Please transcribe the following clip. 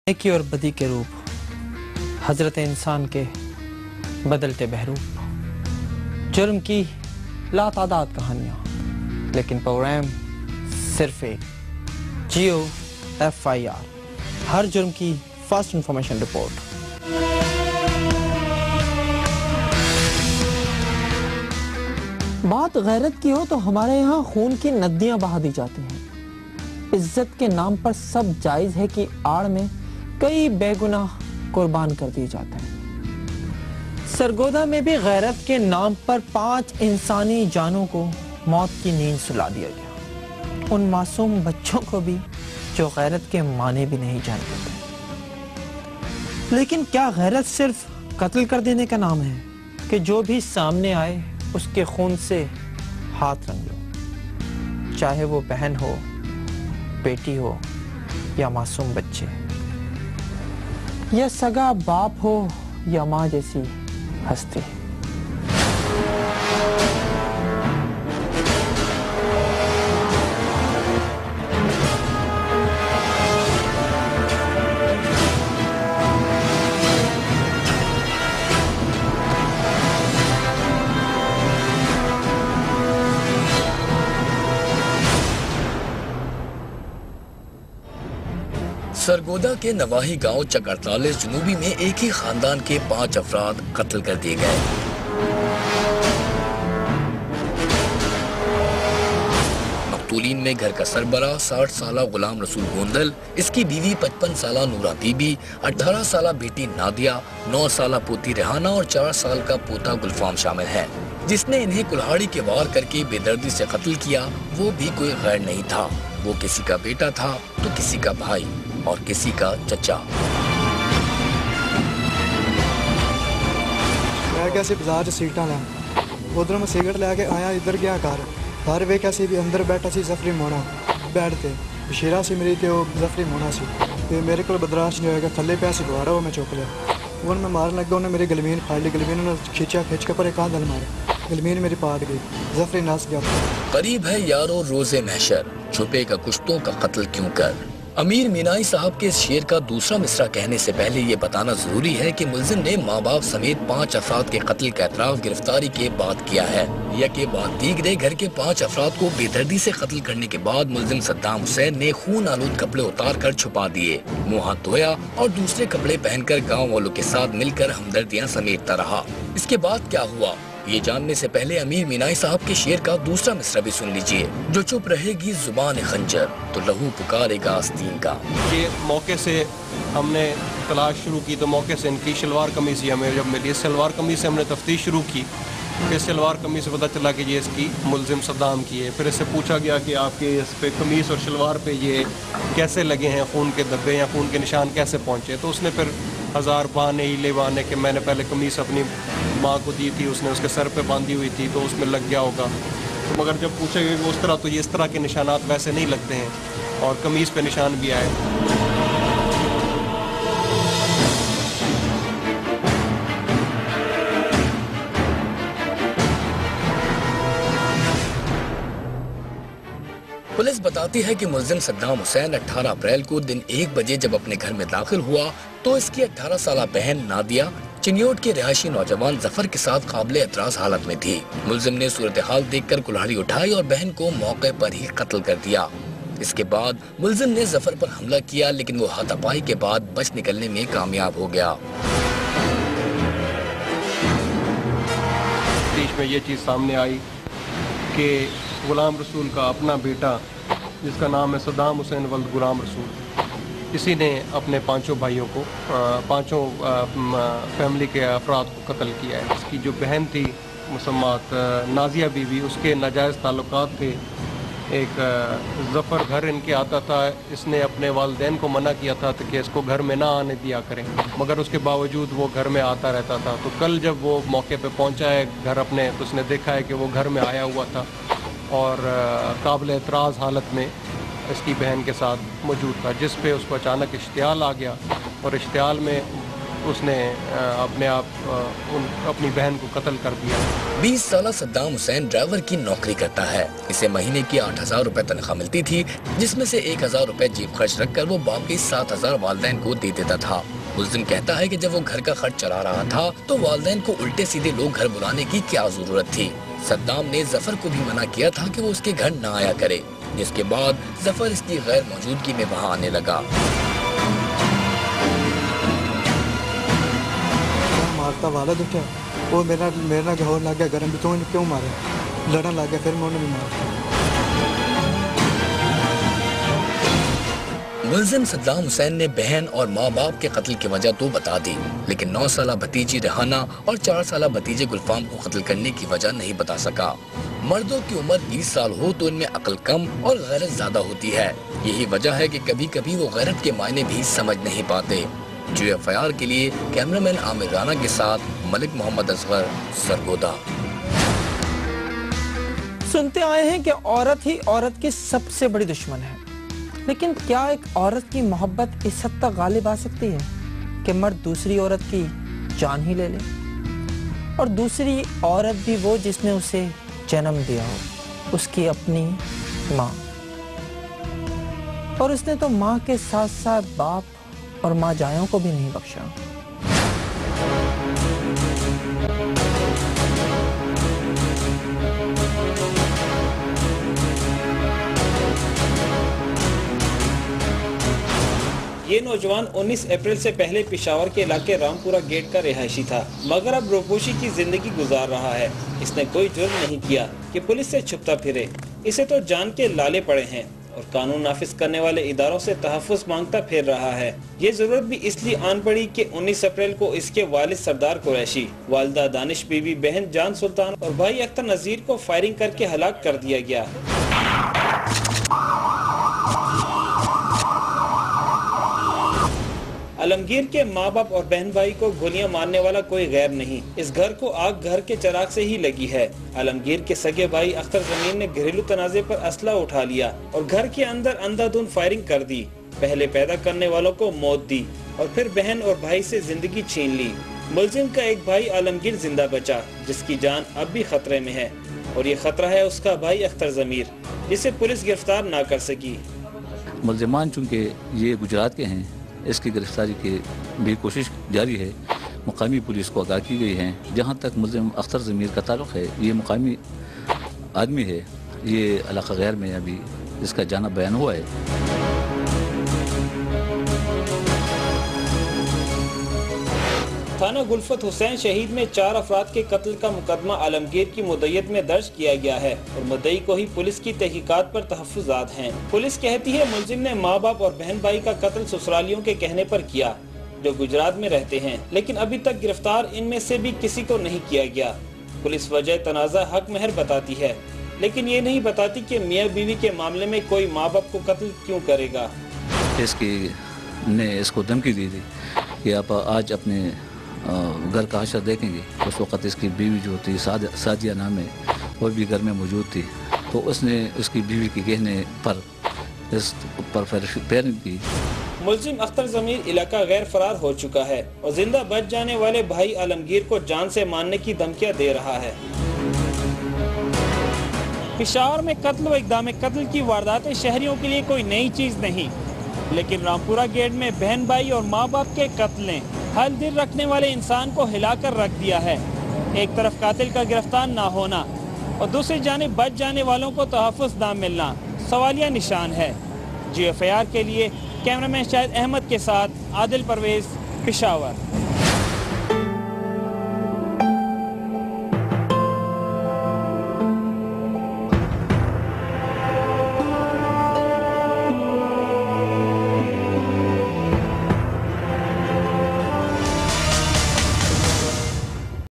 نیکی اور بدی کے روپ، حضرت انسان کے بدلتے بہروپ، جرم کی لاتعداد کہانیاں، لیکن پروگرام صرف ایک، GOFIR، ہر جرم کی فاسٹ انفارمیشن رپورٹ۔ بات غیرت کی ہو تو ہمارے یہاں خون کی ندیاں بہا دی جاتی ہیں۔ عزت کے نام پر سب جائز ہے کہ آڑ میں کئی بے گناہ قربان کر دیے جاتے ہیں۔ سرگودا میں بھی غیرت کے نام پر 5 انسانی جانوں کو موت کی نیند سلا دیا گیا، ان معصوم بچوں کو بھی جو غیرت کے معنی بھی نہیں جانتے تھے۔ لیکن کیا غیرت صرف قتل کر دینے کا نام ہے کہ جو بھی سامنے آئے اس کے خون سے ہاتھ رنگ لو، چاہے وہ بہن ہو، بیٹی ہو یا معصوم بچے، یا سگا باپ ہو یا ماں جیسی ہستی۔ سرگودا کے نواحی گاؤں چک 48 جنوبی میں ایک ہی خاندان کے 5 افراد قتل کر دیے گئے۔ مقتولین میں گھر کا سربراہ 60 سالہ غلام رسول گوندل، اس کی بیوی 55 سالہ نورہ بی بی، 18 سالہ بیٹی نادیہ، 9 سالہ پوتی ریحانہ اور 4 سال کا پوتا گلفام شامل ہیں۔ جس نے انہیں کلہاڑی کے وار کر کے بے دردی سے قتل کیا وہ بھی کوئی غیر نہیں تھا، وہ کسی کا بیٹا تھا تو کسی کا بھائی اور کسی کا چچا۔ میں کیسے بازار سے سیٹاں لیں، ادھر میں سگرٹ لے کے آیا، ادھر گیا گھر وے کیسے بھی اندر بیٹھا سی ظفری مونا بیٹھتے بشیرہ سی میری تے وہ ظفری مونا سی تے میرے کو بدراش نہیں ہوئے گا، تھلے پہ سی گوارا وہ میں چوک لیا، وہ میں مارن لگا، انہیں میری گلمین پھاڑ لی، گلمین نے کھینچا کھینچ کے پر ایک دل مارے، گلمین میری پاٹ گئی، ظفری نس گیا۔ قریب ہے یارو روز محشر، چھپے کا کشتوں کا قتل کیوں کر۔ امیر مینائی صاحب کے اس شعر کا دوسرا مصرع کہنے سے پہلے یہ بتانا ضروری ہے کہ ملزم نے ماں باپ سمیت 5 افراد کے قتل کا اعتراف گرفتاری کے بعد کیا ہے، یا کہ بعد دیگرے گھر کے 5 افراد کو بے دردی سے قتل کرنے کے بعد ملزم صدام حسین نے خون آلود کپڑے اتار کر چھپا دیے، منہ ہاتھ دھویا اور دوسرے کپڑے پہن کر گاؤں والوں کے ساتھ مل کر ہمدردیاں سمیٹتا رہا۔ اس کے بعد کیا ہوا یہ جاننے سے پہلے امیر مینائی صاحب کے شعر کا دوسرا مصرع بھی سن لیجئے، جو چپ رہے گی زبان خنجر تو لہو پکارے گا آستین کا۔ یہ موقع سے ہم نے تلاش شروع کی تو موقع سے ان کی شلوار قمیض ہمیں جب ملی، اس شلوار قمیض سے ہم نے تفتیش شروع کی، پھر شلوار قمیض سے پتہ چلا کہ یہ اس کی ملزم صدام کی ہے۔ پھر اس سے پوچھا گیا کہ آپ کے اس پہ قمیض اور شلوار پہ یہ کیسے لگے ہیں خون کے دھبے یا خون کے نشان کیسے پہنچے، تو اس نے پھر ہزار بہانے ہیلے بہانے کہ میں نے پہلے قمیض اپنی ماں کو دی تھی، اس نے اس کے سر پہ باندھی ہوئی تھی تو اس میں لگ گیا ہوگا، تو مگر جب پوچھے گئے کہ اس طرح تو یہ اس طرح کے نشانات ویسے نہیں لگتے ہیں اور قمیض پہ نشان بھی آئے۔ پولیس بتاتی ہے کہ ملزم صدام حسین 18 اپریل کو دن 1 بجے جب اپنے گھر میں داخل ہوا تو اس کی 18 سالہ بہن نادیہ چنیوٹ کے رہائشی نوجوان ظفر کے ساتھ قابل اعتراض حالت میں تھی۔ ملزم نے صورتحال دیکھ کر کلہاڑی اٹھائی اور بہن کو موقع پر ہی قتل کر دیا۔ اس کے بعد ملزم نے ظفر پر حملہ کیا لیکن وہ ہاتھا پائی کے بعد بچ نکلنے میں کامیاب ہو گیا۔ تفتیش میں یہ چیز سامنے آئی کہ غلام رسول کا اپنا بیٹا جس کا نام ہے صدام حسین ولد غلام رسول، اسی نے اپنے 5 بھائیوں کو 5 فیملی کے افراد کو قتل کیا ہے۔ اس کی جو بہن تھی مسمات نازیہ بی بی، اس کے ناجائز تعلقات تھے، ایک ظفر گھر ان کے آتا تھا، اس نے اپنے والدین کو منع کیا تھا کہ اس کو گھر میں نہ آنے دیا کریں، مگر اس کے باوجود وہ گھر میں آتا رہتا تھا۔ تو کل جب وہ موقع پہ پہنچا ہے گھر اپنے تو اس نے دیکھا ہے کہ وہ گھر میں آیا ہوا تھا اور قابل اعتراض حالت میں اس کی بہن کے ساتھ موجود تھا، جس پہ اس کو اچانک اشتعال آ گیا اور اشتعال میں उसने अपनी बहन को कत्ल कर दिया। 20 साल सद्दाम हुसैन ड्राइवर की नौकरी करता है। इसे महीने की 8,000 रुपए तनख्वाह मिलती थी, जिसमें से 1,000 रुपए जेब खर्च रखकर वो बाकी 7,000 वालिदैन को दे देता था। मुल्जिम कहता है कि जब वो घर का खर्च चला रहा था तो वालिदैन को उल्टे सीधे लोग घर बुलाने की क्या जरूरत थी। सद्दाम ने जफर को भी मना किया था कि वो उसके घर न आया करे, जिसके बाद जफर इसकी गैर मौजूदगी में वहाँ आने लगा। मारता वालिद उठा, वो मेरा घोर लग गया गर्म भी, तो क्यों मारे, लड़न लग गया, फिर मैं उन्हें भी मारा। मुल्जिम सद्दाम हुसैन ने बहन और माँ बाप के कत्ल की वजह तो बता दी, लेकिन 9 साल भतीजी रेहाना और 4 साल भतीजे गुलफाम को कत्ल करने की वजह नहीं बता सका। मर्दों की उम्र 20 साल हो तो इनमें अक्ल कम और गैरत ज्यादा होती है। यही वजह है कि कभी कभी वो गैरत के मायने भी समझ नहीं पाते। GFIR के लिए कैमरामैन आमिर राना के साथ मलिक मोहम्मद असगर, सरगोदा। सुनते आए हैं कि औरत ही औरत की सबसे बड़ी दुश्मन है, लेकिन क्या एक औरत की मोहब्बत इस हद तक गालिब आ सकती है कि मर्द दूसरी औरत की जान ही ले ले, और दूसरी औरत भी वो जिसने उसे जन्म दिया हो, उसकी अपनी माँ। और उसने तो माँ के साथ साथ बाप और माँ जायों को भी नहीं बख्शा। ये नौजवान 19 अप्रैल से पहले पेशावर के इलाके रामपुरा गेट का रिहायशी था, मगर अब रोपोशी की जिंदगी गुजार रहा है। इसने कोई जुर्म नहीं किया कि पुलिस से छुपता फिरे। इसे तो जान के लाले पड़े हैं और कानून नाफिज करने वाले इदारों से तहफ़्फ़ुज़ मांगता फिर रहा है। ये जरूरत भी इसलिए आन पड़ी कि 19 अप्रैल को इसके वालिद सरदार कुरैशी, वालिदा दानिश बीबी, बहन जान सुल्तान और भाई अख्तर नज़ीर को फायरिंग करके हलाक कर दिया गया। आलमगीर के माँ बाप और बहन भाई को गोलियां मारने वाला कोई गैर नहीं। इस घर को आग घर के चिराग से ही लगी है। आलमगीर के सगे भाई अख्तर जमीन ने घरेलू तनाज़े पर असला उठा लिया और घर के अंदर अंधाधुंध फायरिंग कर दी। पहले पैदा करने वालों को मौत दी और फिर बहन और भाई से जिंदगी छीन ली। मुल्जिम का एक भाई आलमगीर जिंदा बचा, जिसकी जान अब भी खतरे में है, और ये खतरा है उसका भाई अख्तर ज़मीर, जिसे पुलिस गिरफ्तार ना कर सकी। मुल्जिमान चूँकि ये गुजरात के हैं, इसकी गिरफ्तारी की भी कोशिश जारी है। मुकामी पुलिस को आगाह की गई है। जहाँ तक मुल्जिम अख्तर ज़मीर का ताल्लुक़ है, ये मुकामी आदमी है, ये इलाका गैर में अभी इसका जाना बयान हुआ है। थाना गुलफत हुसैन शहीद में 4 अफराद के कत्ल का मुकदमा आलमगीर की मुद्दत में दर्ज किया गया है और मुद्दई को ही पुलिस की तहकीकात पर तहफ़्फ़ुज़ात हैं। पुलिस कहती है मुल्जिम ने माँ बाप और बहन भाई का कत्ल ससुरालियों के कहने पर किया, जो गुजरात में रहते हैं, लेकिन अभी तक गिरफ्तार इनमें से भी किसी को नहीं किया गया। पुलिस वजह तनाज़ा हक महर बताती है, लेकिन ये नहीं बताती कि मियाँ बीवी के मामले में कोई माँ बाप को कत्ल क्यों करेगा। इसको धमकी दी थी कि आप आज अपने घर का हाशर देखेंगे। उस वक़्त इसकी बीवी जो थी सादिया नाम है, वो भी घर में मौजूद थी, तो उसने उसकी बीवी के कहने पर इस पर फायरिंग की। मुल्जिम अख्तर ज़मीर इलाका गैर फरार हो चुका है और जिंदा बच जाने वाले भाई आलमगीर को जान से मारने की धमकियां दे रहा है। पेशावर में कत्ल व इक़दाम कत्ल की वारदातें शहरियों के लिए कोई नई चीज़ नहीं, लेकिन रामपुरा गेट में बहन भाई और माँ बाप के कत्ल ने हर दिल रखने वाले इंसान को हिलाकर रख दिया है। एक तरफ कातिल का गिरफ्तार ना होना और दूसरी जानिब बच जाने वालों को तहफ़्फ़ुज़ ना मिलना सवालिया निशान है। GFIR के लिए कैमरामैन शाहिद अहमद के साथ आदिल परवेज़, पेशावर।